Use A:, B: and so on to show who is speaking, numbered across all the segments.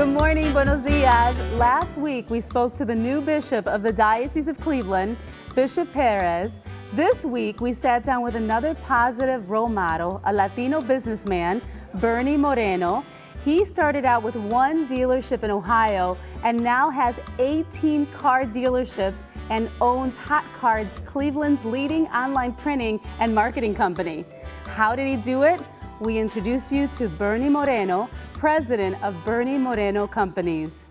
A: Good morning, buenos dias. Last week, we spoke to the new bishop of the Diocese of Cleveland, Bishop Perez. This week, we sat down with another positive role model, a Latino businessman, Bernie Moreno. He started out with one dealership in Ohio and now has 18 car dealerships and owns Hot Cards, Cleveland's leading online printing and marketing company. How did he do it? We introduce you to Bernie Moreno, president of Bernie Moreno Companies.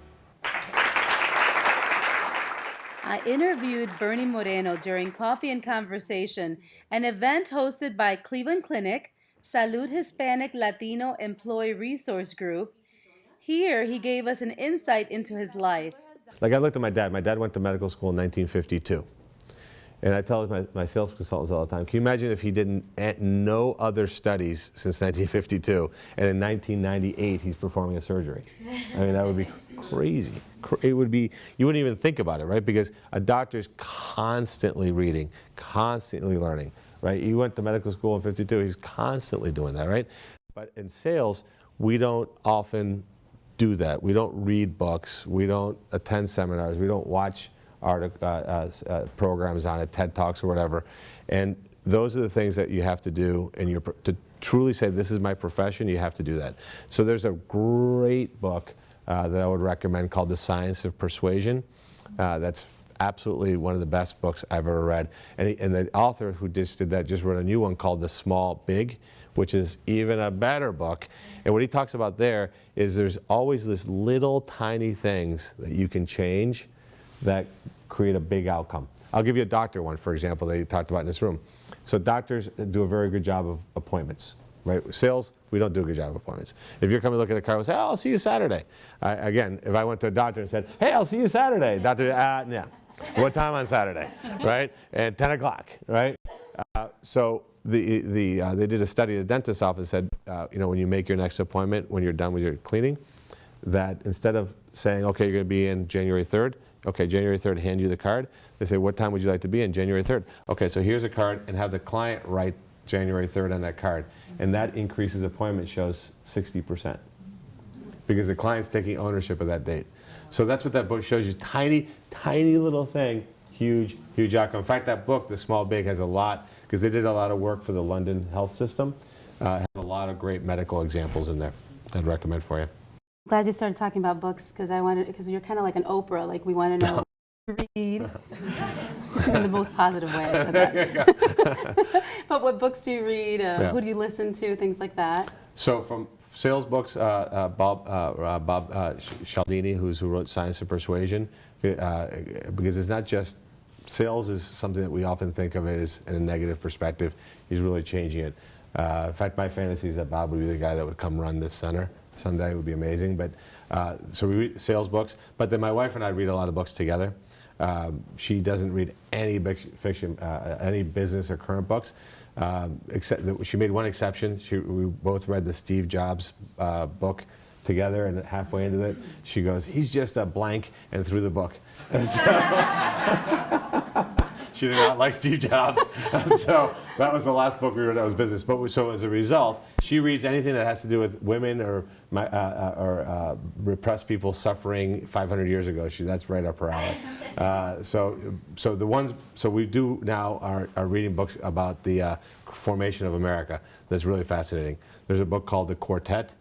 A: I interviewed Bernie Moreno during Coffee and Conversation, an event hosted by Cleveland Clinic, Salud Hispanic Latino Employee Resource Group. Here, he gave us an insight into his life.
B: Like, I looked at my dad. My dad went to medical school in 1952. And I tell my sales consultants all the time, can you imagine if he didn't no other studies since 1952, and in 1998 he's performing a surgery? I mean, that would be crazy. It would be, you wouldn't even think about it, right? Because a doctor's constantly reading, constantly learning, right? He went to medical school in 52, he's constantly doing that, right? But in sales, we don't often do that. We don't read books, we don't attend seminars, we don't watch programs on it, TED Talks or whatever. And those are the things that you have to do, and to truly say, this is my profession, you have to do that. So there's a great book that I would recommend called The Science of Persuasion. That's absolutely one of the best books I've ever read. And the author who just did that just wrote a new one called The Small Big, which is even a better book. And what he talks about there is there's always this little tiny things that you can change that create a big outcome. I'll give you a doctor one, for example, that you talked about in this room. So doctors do a very good job of appointments, right? Sales, we don't do a good job of appointments. If you're coming to look at a car, we'll say, oh, I'll see you Saturday. Again, if I went to a doctor and said, hey, I'll see you Saturday, doctor, no. What time on Saturday, right? And 10 o'clock, right? So they did a study at a dentist's office and said, you know, when you make your next appointment, when you're done with your cleaning, that instead of saying, okay, you're going to be in January 3rd, okay, January 3rd, hand you the card. They say, what time would you like to be in? January 3rd. Okay, so here's a card, and have the client write January 3rd on that card. And that increases appointment shows 60%. Because the client's taking ownership of that date. So that's what that book shows you. Tiny, tiny little thing, huge, huge outcome. In fact, that book, The Small Big, has a lot, because they did a lot of work for the London health system, has a lot of great medical examples in there I'd recommend for you.
A: Glad you started talking about books, because you're kind of like an Oprah. Like, we want to know what to read in the most positive way. I said that. But what books do you read? Who do you listen to? Things like that.
B: So from sales books, Bob Cialdini, who wrote Science of Persuasion, because it's not just sales is something that we often think of as in a negative perspective. He's really changing it. In fact, my fantasy is that Bob would be the guy that would come run this center someday. It would be amazing. But so we read sales books, but then my wife and I read a lot of books together. She doesn't read any fiction, any business or current books, except that she made one exception. We both read the Steve Jobs book together, and halfway into it, she goes, he's just a blank, and threw the book. She did not like Steve Jobs. So that was the last book we read that was business. But so as a result, she reads anything that has to do with women or repressed people suffering 500 years ago. That's right up her alley. So we do now are reading books about the formation of America. That's really fascinating. There's a book called The Quartet,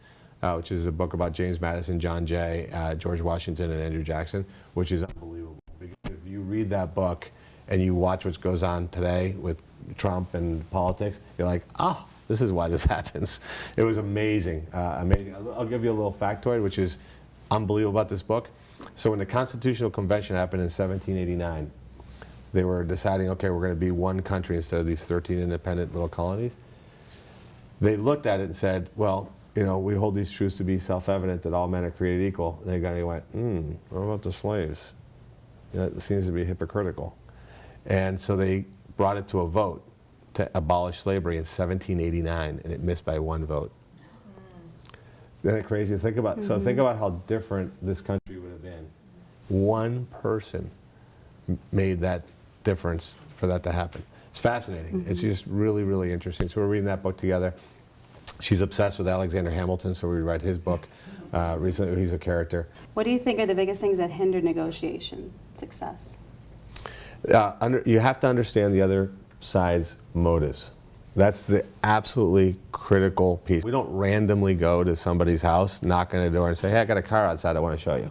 B: which is a book about James Madison, John Jay, George Washington, and Andrew Jackson, which is unbelievable. Because if you read that book and you watch what goes on today with Trump and politics, you're like, oh, this is why this happens. It was amazing, amazing. I'll give you a little factoid, which is unbelievable about this book. So when the Constitutional Convention happened in 1789, they were deciding, okay, we're going to be one country instead of these 13 independent little colonies. They looked at it and said, well, you know, we hold these truths to be self-evident that all men are created equal. And they went, what about the slaves? You know, it seems to be hypocritical. And so they brought it to a vote to abolish slavery in 1789, and it missed by one vote. Isn't it crazy to think about? So think about how different this country would have been. One person made that difference for that to happen. It's fascinating. It's just really, really interesting. So we're reading that book together. She's obsessed with Alexander Hamilton, so we read his book recently. He's a character.
A: What do you think are the biggest things that hinder negotiation success?
B: You have to understand the other side's motives. That's the absolutely critical piece. We don't randomly go to somebody's house, knock on the door and say, hey, I got a car outside I want to show you.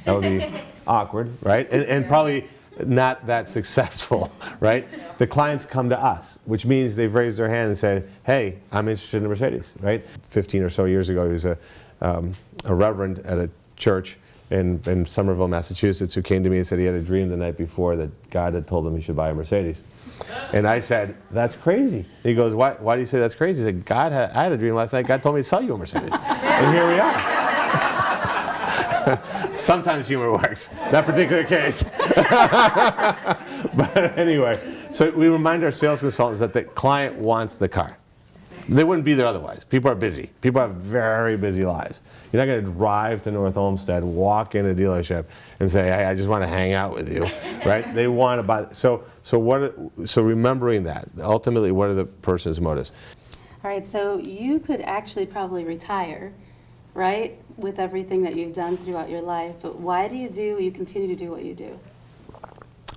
B: That would be awkward, right? And probably not that successful, right? The clients come to us, which means they've raised their hand and said, hey, I'm interested in a Mercedes, right? 15 or so years ago, he was a reverend at a church in Somerville, Massachusetts, who came to me and said he had a dream the night before that God had told him he should buy a Mercedes. And I said, that's crazy. He goes, why do you say that's crazy? He said, I had a dream last night. God told me to sell you a Mercedes. And here we are. Sometimes humor works. That particular case. But anyway, so we remind our sales consultants that the client wants the car. They wouldn't be there otherwise. People are busy. People have very busy lives. You're not going to drive to North Olmsted, walk in a dealership, and say, hey, I just want to hang out with you, right? They want to buy. So remembering that, ultimately, what are the person's motives?
A: All right, so you could actually probably retire, right, with everything that you've done throughout your life, but why do you continue to do what you do?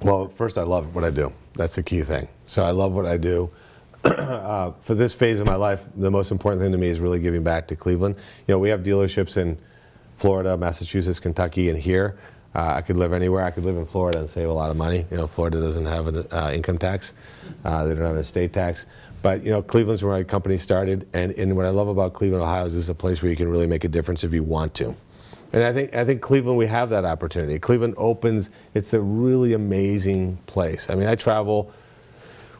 B: Well, first, I love what I do. That's the key thing. So I love what I do. For this phase of my life, the most important thing to me is really giving back to Cleveland. You know, we have dealerships in Florida, Massachusetts, Kentucky, and here. I could live anywhere. I could live in Florida and save a lot of money. You know, Florida doesn't have an income tax. They don't have an estate tax. But, you know, Cleveland's where my company started. And what I love about Cleveland, Ohio, is this is a place where you can really make a difference if you want to. And I think Cleveland, we have that opportunity. Cleveland opens. It's a really amazing place. I mean, I travel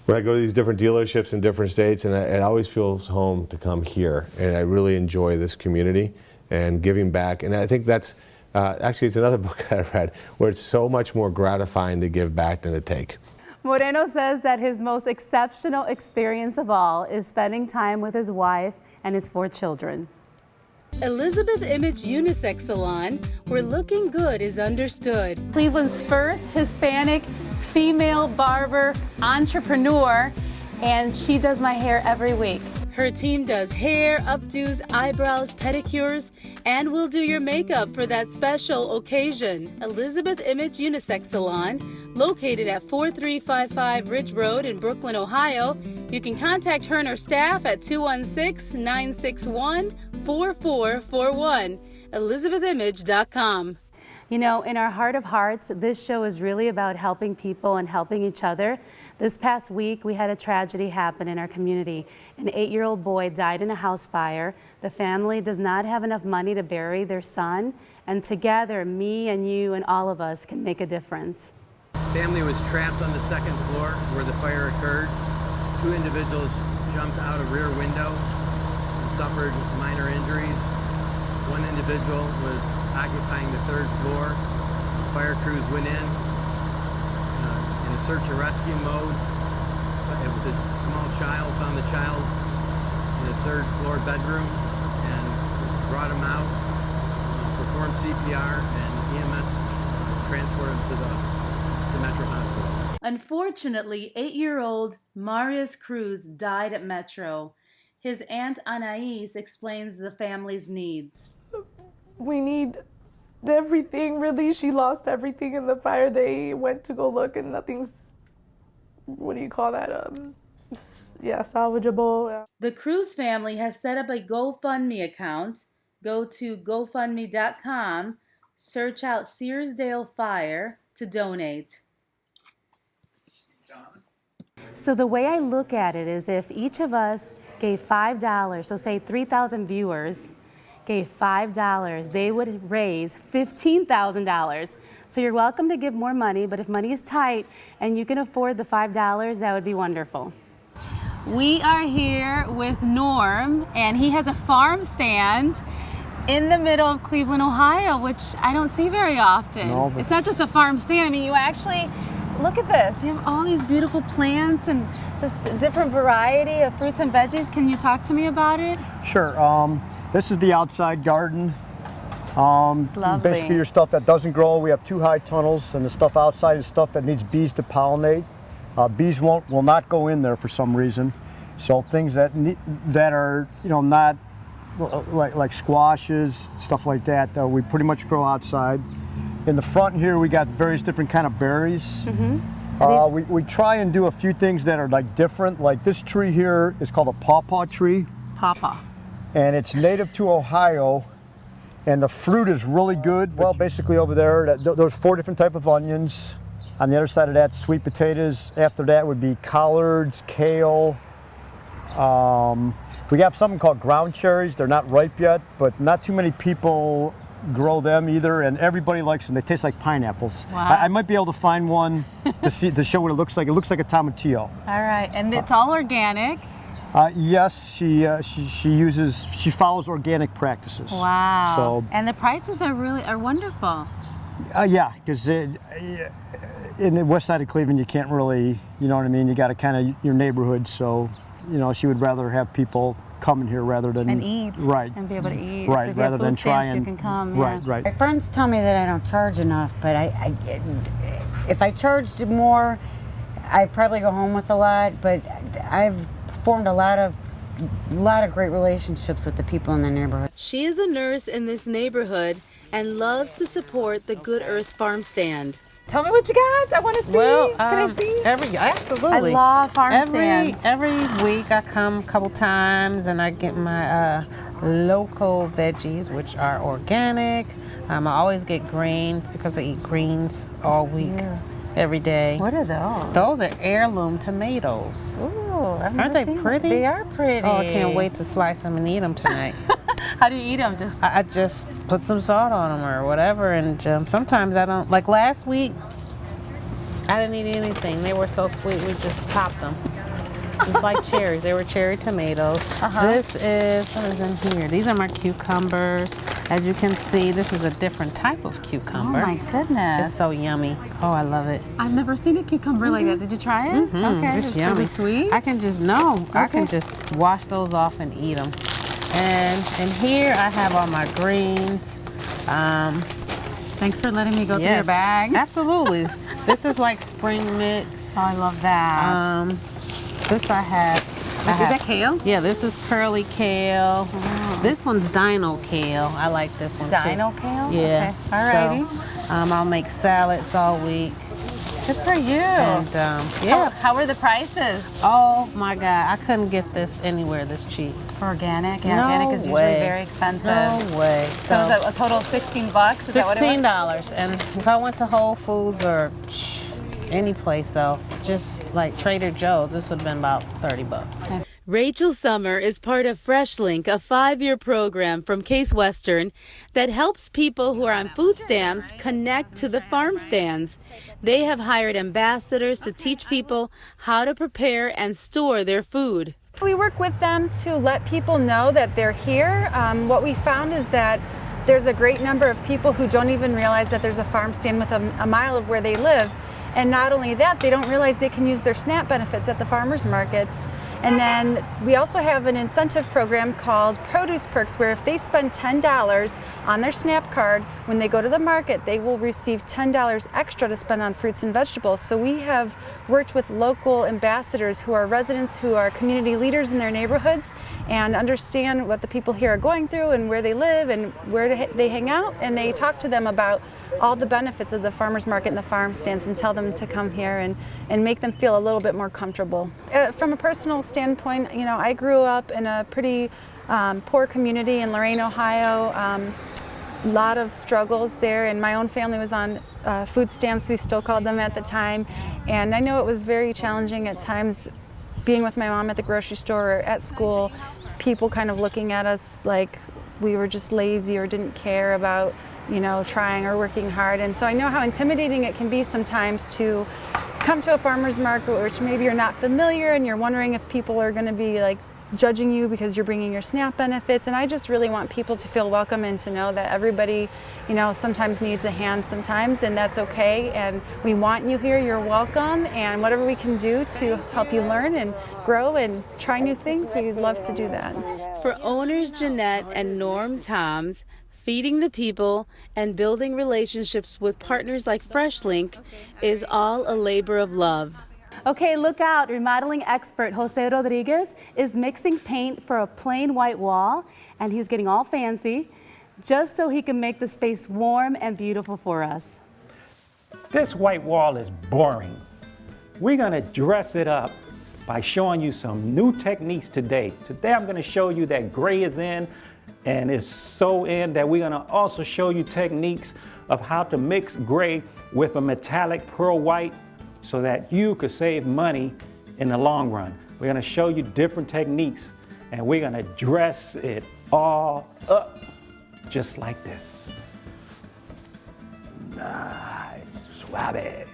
B: when I go to these different dealerships in different states, and it always feels home to come here. And I really enjoy this community and giving back. And I think that's, actually, it's another book that I read where it's so much more gratifying to give back than to take.
A: Moreno says that his most exceptional experience of all is spending time with his wife and his 4 children. Elizabeth Image Unisex Salon, where looking good is understood. Cleveland's first Hispanic female barber entrepreneur, and she does my hair every week. Her team does hair, updos, eyebrows, pedicures, and will do your makeup for that special occasion. Elizabeth Image Unisex Salon, located at 4355 Ridge Road in Brooklyn, Ohio. You can contact her and her staff at 216-961-4441, elizabethimage.com. You know, in our heart of hearts, this show is really about helping people and helping each other. This past week, we had a tragedy happen in our community. An 8-year-old boy died in a house fire. The family does not have enough money to bury their son, and together, me and you and all of us can make a difference.
C: Family was trapped on the 2nd floor where the fire occurred. 2 individuals jumped out a rear window and suffered minor injuries. 1 individual was occupying the 3rd floor. The fire crews went in a search and rescue mode. It was a small child, found the child in the 3rd floor bedroom and brought him out, performed CPR, and EMS transported him to Metro Hospital.
A: Unfortunately, 8-year-old Marius Cruz died at Metro. His aunt Anais explains the family's needs.
D: We need everything, really. She lost everything in the fire. They went to go look and nothing's, what do you call that? Salvageable.
A: The Cruz family has set up a GoFundMe account. Go to GoFundMe.com, search out Searsdale Fire to donate. So the way I look at it is if each of us gave $5, so say 3,000 viewers gave $5, they would raise $15,000. So you're welcome to give more money, but if money is tight and you can afford the $5, that would be wonderful. We are here with Norm, and he has a farm stand in the middle of Cleveland, Ohio, which I don't see very often. No, it's not just a farm stand. I mean, you actually, look at this. You have all these beautiful plants and just a different variety of fruits and veggies. Can you talk to me about it?
E: Sure. This is the outside garden.
A: It's lovely.
E: Basically your stuff that doesn't grow. We have 2 high tunnels, and the stuff outside is stuff that needs bees to pollinate. Bees will not go in there for some reason. So things that are, you know, not like squashes, stuff like that, we pretty much grow outside. In the front here, we got various different kind of berries. We try and do a few things that are like different. Like this tree here is called a pawpaw tree.
A: Pawpaw.
E: And it's native to Ohio, and the fruit is really good. Well, basically over there, there's 4 different types of onions. On the other side of that, sweet potatoes. After that would be collards, kale. We have something called ground cherries. They're not ripe yet, but not too many people grow them either, and everybody likes them. They taste like pineapples.
A: Wow.
E: I might be able to find one to show what it looks like. It looks like a tomatillo.
A: All right, and it's all organic.
E: Yes, she follows organic practices.
A: Wow.
E: So,
A: and the prices are wonderful.
E: yeah, because in the west side of Cleveland, you can't really, you know what I mean? You got to kind of your neighborhood. So, you know, she would rather have people coming here rather than
A: and eat.
E: Right.
A: And be able to eat.
E: Right.
A: So if you
E: rather
A: have food
E: than try
A: stamps,
E: and
A: you can come.
E: Right.
A: Yeah.
E: Right.
F: My friends tell me that I don't charge enough, but if I charged more, I'd probably go home with a lot. But I've formed a lot of great relationships with the people in the neighborhood.
A: She is a nurse in this neighborhood and loves to support the Good Earth Farm Stand.
G: Tell me what you got. I want to see.
H: Well,
G: Can I see?
H: Absolutely.
A: I love farm stands.
H: Every week I come a couple times and I get my local veggies, which are organic. I always get greens because I eat greens all week, every day.
G: What are those?
H: Those are heirloom tomatoes.
G: Ooh, I've never
H: Aren't they
G: seen
H: pretty?
G: them. They are pretty.
H: Oh, I can't wait to slice them and eat them tonight.
A: How do you eat them? Just
H: I just put some salt on them or whatever, and sometimes I don't. Like last week, I didn't eat anything. They were so sweet, we just popped them. Just like cherries. They were cherry tomatoes. This is, what is in here? These are my cucumbers. As you can see, this is a different type of cucumber.
A: oh my goodness.
H: It's so yummy. Oh, I love it.
A: I've never seen a cucumber like that. Did you try it? Okay.
H: It's
A: Is
H: yummy.
A: it sweet?
H: I can just, I can just wash those off and eat them. And here I have all my greens.
A: Thanks for letting me go through your
H: Yes,
A: bag.
H: absolutely. This is like spring mix.
A: Oh, I love that.
H: This I have.
A: Is that kale?
H: Yeah, this is curly kale. This one's dino kale. I like this one
A: Dino
H: too.
A: kale?
H: Yeah.
A: Okay. Alrighty.
H: So, I'll make salads all week.
A: Good for you.
H: And yeah.
A: How are the prices?
H: Oh my God, I couldn't get this anywhere this cheap.
A: For organic? Yeah,
H: No
A: organic is usually
H: way.
A: very expensive.
H: No way.
A: So is it a total of $16? Is that what it was?
H: $16. And if I went to Whole Foods or any place else, just like Trader Joe's, this would have been about $30.
A: Rachel Summer is part of FreshLink, a 5-year program from Case Western that helps people who are on food stamps connect to the farm stands. They have hired ambassadors to teach people how to prepare and store their food.
I: We work with them to let people know that they're here. What we found is that there's a great number of people who don't even realize that there's a farm stand within a mile of where they live. And not only that, they don't realize they can use their SNAP benefits at the farmers markets. And then we also have an incentive program called Produce Perks, where if they spend $10 on their SNAP card, when they go to the market, they will receive $10 extra to spend on fruits and vegetables. So we have worked with local ambassadors who are residents, who are community leaders in their neighborhoods, and understand what the people here are going through and where they live and where they hang out. And they talk to them about all the benefits of the farmers market and the farm stands and tell them to come here and make them feel a little bit more comfortable. From a personal standpoint, you know, I grew up in a pretty poor community in Lorain, Ohio. A lot of struggles there, and my own family was on food stamps, we still called them at the time. And I know it was very challenging at times being with my mom at the grocery store or at school, people kind of looking at us like we were just lazy or didn't care about, you know, trying or working hard. And so I know how intimidating it can be sometimes to come to a farmer's market, which maybe you're not familiar and you're wondering if people are going to be like judging you because you're bringing your SNAP benefits. And I just really want people to feel welcome and to know that everybody, you know, sometimes needs a hand sometimes, and that's okay. And we want you here, you're welcome. And whatever we can do to help you learn and grow and try new things, we'd love to do that.
A: For owners Jeanette and Norm Toms, feeding the people and building relationships with partners like FreshLink is all a labor of love. Okay, look out. Remodeling expert Jose Rodriguez is mixing paint for a plain white wall, and he's getting all fancy just so he can make the space warm and beautiful for us.
J: This white wall is boring. We're gonna dress it up by showing you some new techniques today. Today I'm gonna show you that gray is in, and it's so in that we're gonna also show you techniques of how to mix gray with a metallic pearl white so that you could save money in the long run. We're gonna show you different techniques, and we're gonna dress it all up just like this. Nice, suave.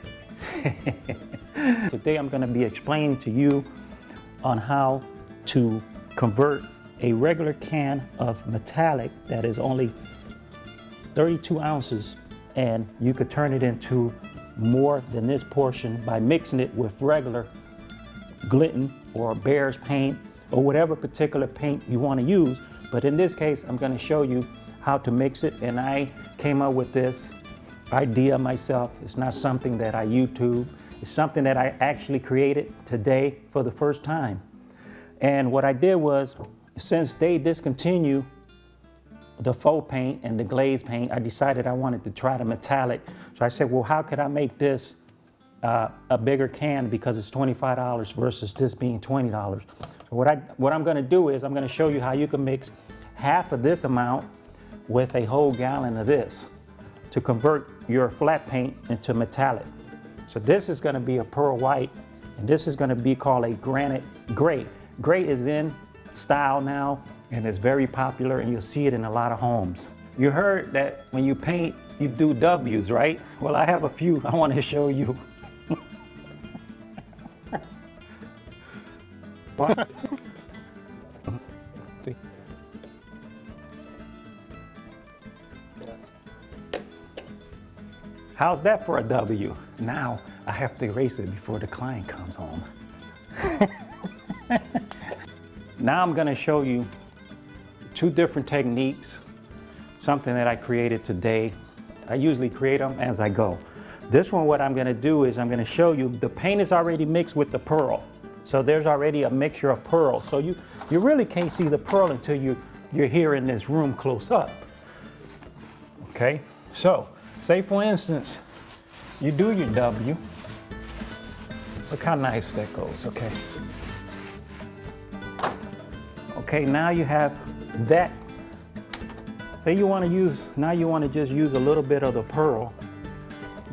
J: Today I'm gonna be explaining to you on how to convert a regular can of metallic that is only 32 ounces, and you could turn it into more than this portion by mixing it with regular Glidden or Bear's paint or whatever particular paint you want to use. But in this case, I'm going to show you how to mix it, and I came up with this idea myself. It's not something that I YouTube. It's something that I actually created today for the first time. And what I did was, since they discontinued the faux paint and the glaze paint, I decided I wanted to try the metallic. So I said, well, how could I make this a bigger can, because it's $25 versus this being $20. So what I'm gonna do is I'm gonna show you how you can mix half of this amount with a whole gallon of this to convert your flat paint into metallic. So this is gonna be a pearl white, and this is gonna be called a granite gray. Gray is in style now, and it's very popular, and you'll see it in a lot of homes. You heard that when you paint, you do W's, right? Well, I have a few I want to show you. See? How's that for a W? Now I have to erase it before the client comes home. Now I'm going to show you two different techniques, something that I created today. I usually create them as I go. This one, what I'm going to do is I'm going to show you the paint is already mixed with the pearl. So there's already a mixture of pearl. So you really can't see the pearl until you're here in this room close up. Okay, so say for instance, you do your W. Look how nice that goes, okay? Okay, now you have that. Say you want to use, now you want to just use a little bit of the pearl.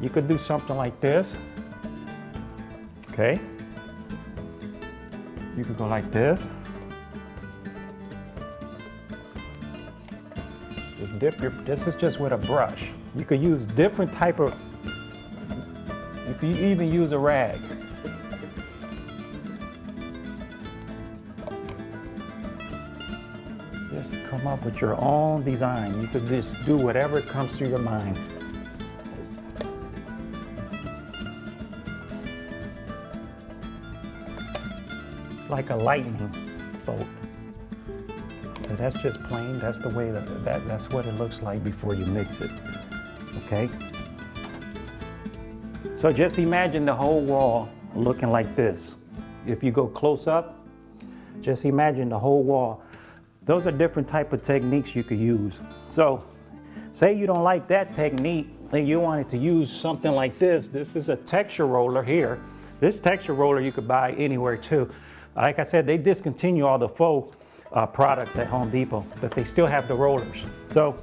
J: You could do something like this. Okay. You could go like this. Just dip your, this is just with a brush. You could use different type of, you could even use a rag. Just come up with your own design. You could just do whatever comes through your mind. Like a lightning bolt. So that's just plain, that's the way that's what it looks like before you mix it, okay? So just imagine the whole wall looking like this. If you go close up, just imagine the whole wall. Those are different type of techniques you could use. So say you don't like that technique and you wanted to use something like this. This is a texture roller here. This texture roller you could buy anywhere too. Like I said, they discontinue all the faux products at Home Depot, but they still have the rollers. So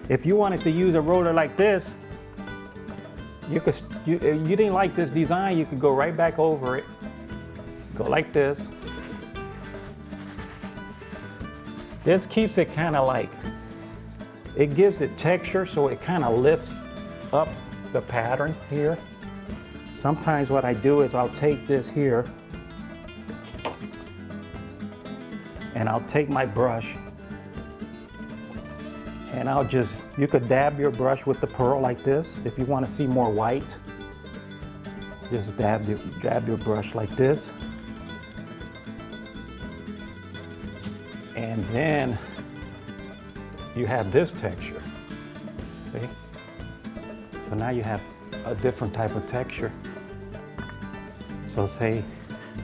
J: if you wanted to use a roller like this, you didn't like this design, you could go right back over it. Go like this. This keeps it kind of like, it gives it texture, so it kind of lifts up the pattern here. Sometimes what I do is I'll take this here and I'll take my brush and I'll just, you could dab your brush with the pearl like this. If you want to see more white, just dab your brush like this. And then you have this texture, see? So now you have a different type of texture. So say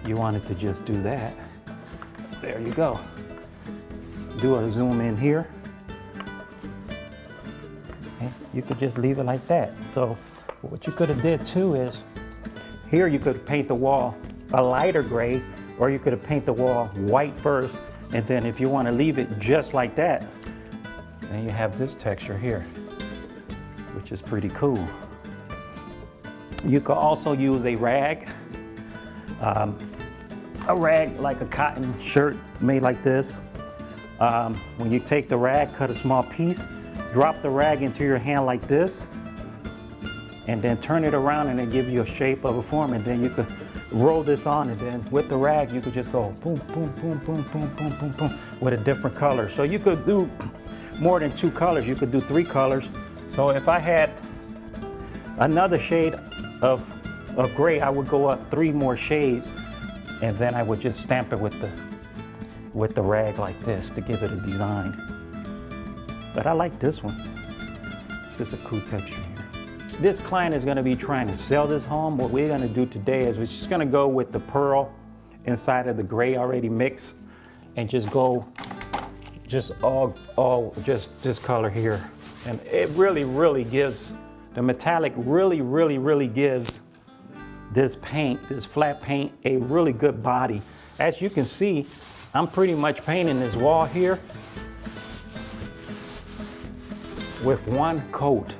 J: you wanted to just do that. There you go. Do a zoom in here. Okay. You could just leave it like that. So what you could have did too is, here you could paint the wall a lighter gray, or you could have painted the wall white first, and then if you want to leave it just like that, then you have this texture here, which is pretty cool. You could also use a rag like a cotton shirt made like this. When you take the rag, cut a small piece, drop the rag into your hand like this, and then turn it around and it gives you a shape of a form, and then you could roll this on, and then with the rag you could just go boom, boom, boom, boom, boom, boom, boom, boom, with a different color. So you could do more than 2 colors, you could do 3 colors. So if I had another shade of gray, I would go up 3 more shades, and then I would just stamp it with the rag like this to give it a design. But I like this one. It's just a cool texture here. This client is going to be trying to sell this home. What we're going to do today is we're just going to go with the pearl inside of the gray already mixed, and just go just just this color here. And it really gives, the metallic really gives this paint, this flat paint, a really good body. As you can see, I'm pretty much painting this wall here with 1 coat.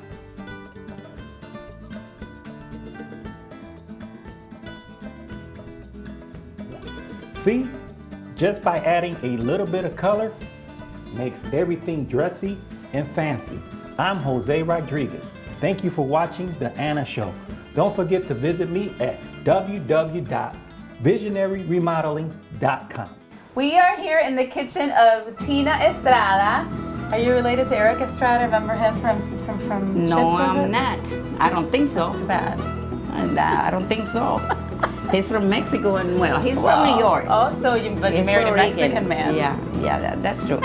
J: See, just by adding a little bit of color makes everything dressy and fancy. I'm Jose Rodriguez. Thank you for watching The Anna Show. Don't forget to visit me at www.visionaryremodeling.com.
A: We are here in the kitchen of Tina Estrada. Are you related to Eric Estrada? Remember him from
K: No,
A: Chips,
K: I'm not. I don't think so.
A: That's too bad.
K: I don't think so. He's from Mexico, and well, he's from New York.
A: Also, you married a Mexican man.
K: Yeah, that's true.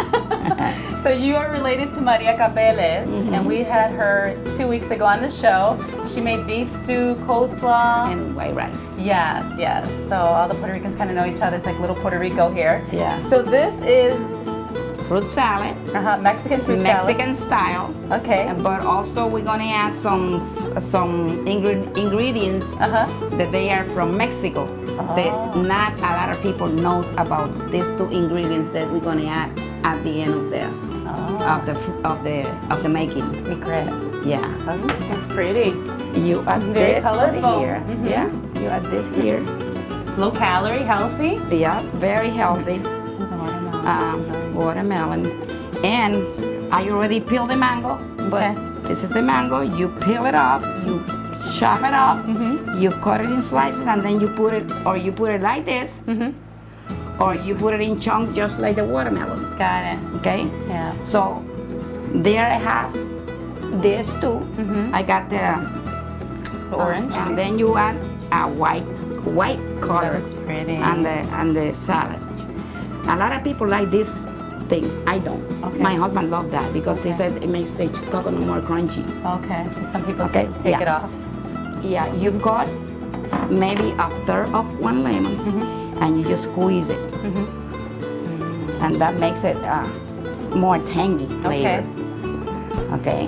A: So you are related to Maria Capeles, and we had her 2 weeks ago on the show. She made beef stew, coleslaw.
K: And white rice.
A: Yes. So all the Puerto Ricans kind of know each other. It's like little Puerto Rico here.
K: Yeah.
A: So this is
K: Fruit salad.
A: Mexican fruit salad.
K: Mexican style.
A: Okay.
K: But also we're gonna add some ingredients that they are from Mexico. That not a lot of people knows about these 2 ingredients that we're gonna add at the end of the making.
A: Secret.
K: Yeah.
A: It's pretty.
K: You add
A: Very
K: this
A: colorful.
K: here. Yeah. You add this here.
A: Low calorie, healthy.
K: Yeah. Very healthy. Watermelon. And I already peeled the mango, but this is the mango. You peel it off, you chop it up, you cut it in slices, and then you put it like this, or you put it in chunks just like the watermelon.
A: Got it.
K: Okay?
A: Yeah.
K: So there I have this too. I got the
A: orange.
K: And then you add a white color.
A: That looks pretty.
K: And the salad. A lot of people like this thing. I don't.
A: Okay.
K: My husband loved that because he said it makes the coconut more crunchy.
A: Okay, so some people
K: Okay,
A: take it off.
K: Yeah, you got maybe a third of 1 lemon, and you just squeeze it. And that makes it more tangy flavor.
A: Okay.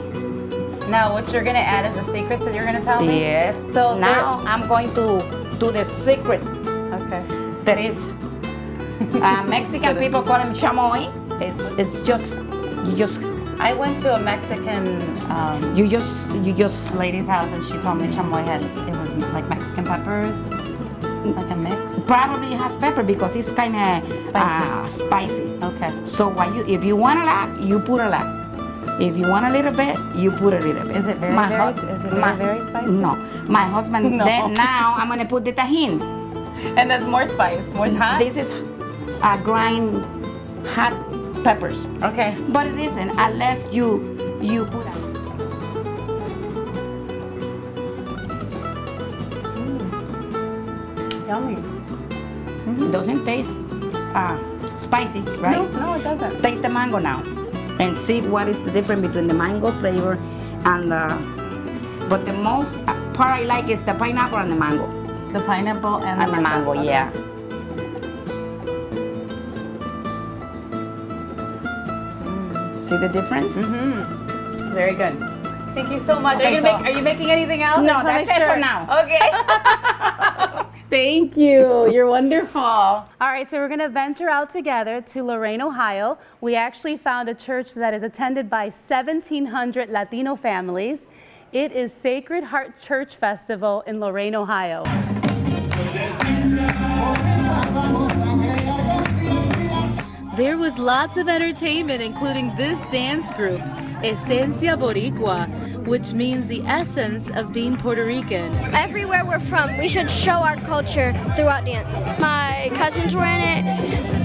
A: Now what you're gonna add is a secret that you're gonna tell me?
K: Yes.
A: So
K: now I'm going to do the secret.
A: Okay.
K: That is, Mexican people call them chamoy. It's just, you just.
A: I went to a Mexican
K: You just.
A: lady's house, and she told me chamoy it was like Mexican peppers, like a mix.
K: Probably has pepper because it's kind of spicy.
A: Okay.
K: So if you want a lot, you put a lot. If you want a little bit, you put a little bit.
A: Is it very spicy?
K: No. My husband, then now I'm going to put the tajin.
A: And that's more spice, more hot?
K: This is grind hot peppers.
A: Okay.
K: But it isn't unless you put it.
A: Yummy.
K: It doesn't taste spicy, right?
A: No, it doesn't.
K: Taste the mango now and see what is the difference between the mango flavor and but the most part I like is the pineapple and the mango.
A: The pineapple and
K: the mango,
A: Okay.
K: yeah. See the difference?
A: Very good. Thank you so much.
K: Okay,
A: are you making anything else?
K: No,
A: Just wanna
K: that's
A: make
K: it
A: sure.
K: for now.
A: Okay. Thank you. You're wonderful. All right, so we're going to venture out together to Lorain, Ohio. We actually found a church that is attended by 1,700 Latino families. It is Sacred Heart Church Festival in Lorain, Ohio. There was lots of entertainment, including this dance group, Esencia Boricua, which means the essence of being Puerto Rican.
L: Everywhere we're from, we should show our culture throughout dance. My cousins were in it,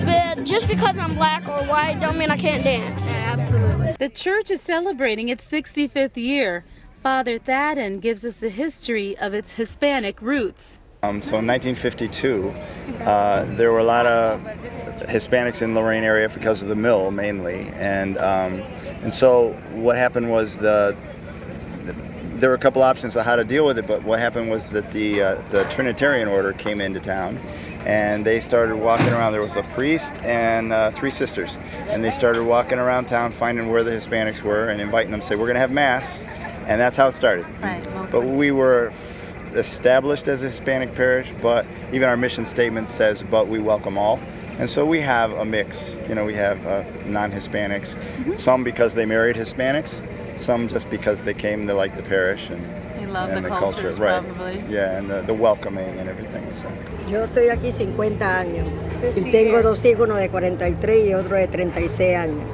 L: but just because I'm black or white don't mean I can't dance.
A: Absolutely. The church is celebrating its 65th year. Father Thadden gives us the history of its Hispanic roots.
M: So in 1952, there were a lot of Hispanics in the Lorain area because of the mill mainly, and so what happened was there were a couple options on how to deal with it, but what happened was that the Trinitarian order came into town, and they started walking around. There was a priest and 3 sisters, and they started walking around town finding where the Hispanics were and inviting them to say, we're going to have Mass, and that's how it started.
A: Right.
M: But we were established as a Hispanic parish, but even our mission statement says, but we welcome all. And so we have a mix. You know, we have non-Hispanics, some because they married Hispanics, some just because they came to like the parish and
A: love
M: and
A: the
M: the
A: culture,
M: right?
A: probably.
M: Yeah, and the welcoming and everything. So.
N: Yo estoy aquí 50 años y tengo 2 hijos, uno de 43 y otro de 36 años.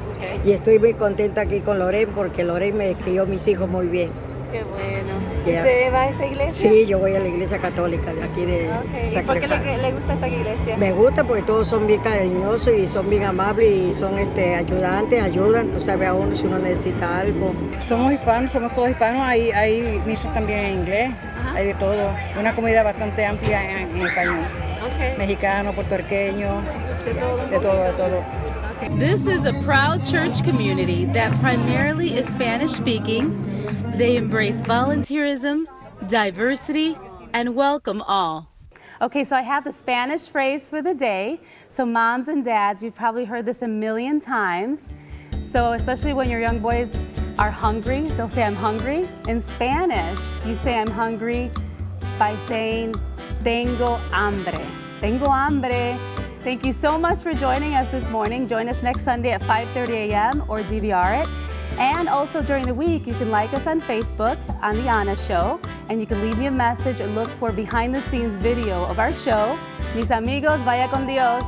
N: Y estoy muy contenta aquí con Lorain porque Lorain me crió mis hijos muy bien.
A: Qué bueno.
N: Yeah.
A: ¿Usted va a esta iglesia?
N: Sí, yo voy a la iglesia católica de aquí de
A: ¿Y por qué le gusta esta iglesia?
N: Me gusta porque todos son bien cariñosos y son bien amables y son ayudantes, ayudan, tú sabes, a uno si uno necesita algo.
O: Somos hispanos, somos todos hispanos, hay misas también en inglés, hay de todo, una comunidad bastante amplia en español, mexicano, puertorriqueño, de todo.
A: This is a proud church community that primarily is Spanish speaking. They embrace volunteerism, diversity, and welcome all. Okay, so I have the Spanish phrase for the day. So moms and dads, you've probably heard this a million times. So especially when your young boys are hungry, they'll say, I'm hungry. In Spanish, you say I'm hungry by saying, tengo hambre. Tengo hambre. Thank you so much for joining us this morning. Join us next Sunday at 5:30 a.m. or DVR it. And also during the week, you can like us on Facebook on The Ana Show, and you can leave me a message and look for behind-the-scenes video of our show. Mis amigos, vaya con Dios.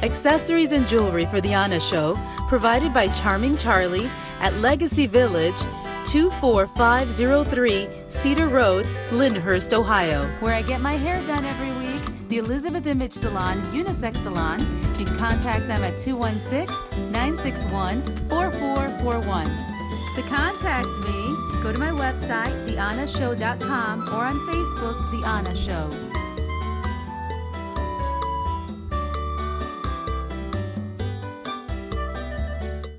A: Accessories and jewelry for The Ana Show, provided by Charming Charlie at Legacy Village, 24503 Cedar Road, Lyndhurst, Ohio, where I get my hair done every week. The Elizabeth Image Salon, Unisex Salon. You can contact them at 216-961-4441. To contact me, go to my website, theanashow.com, or on Facebook, The Ana Show.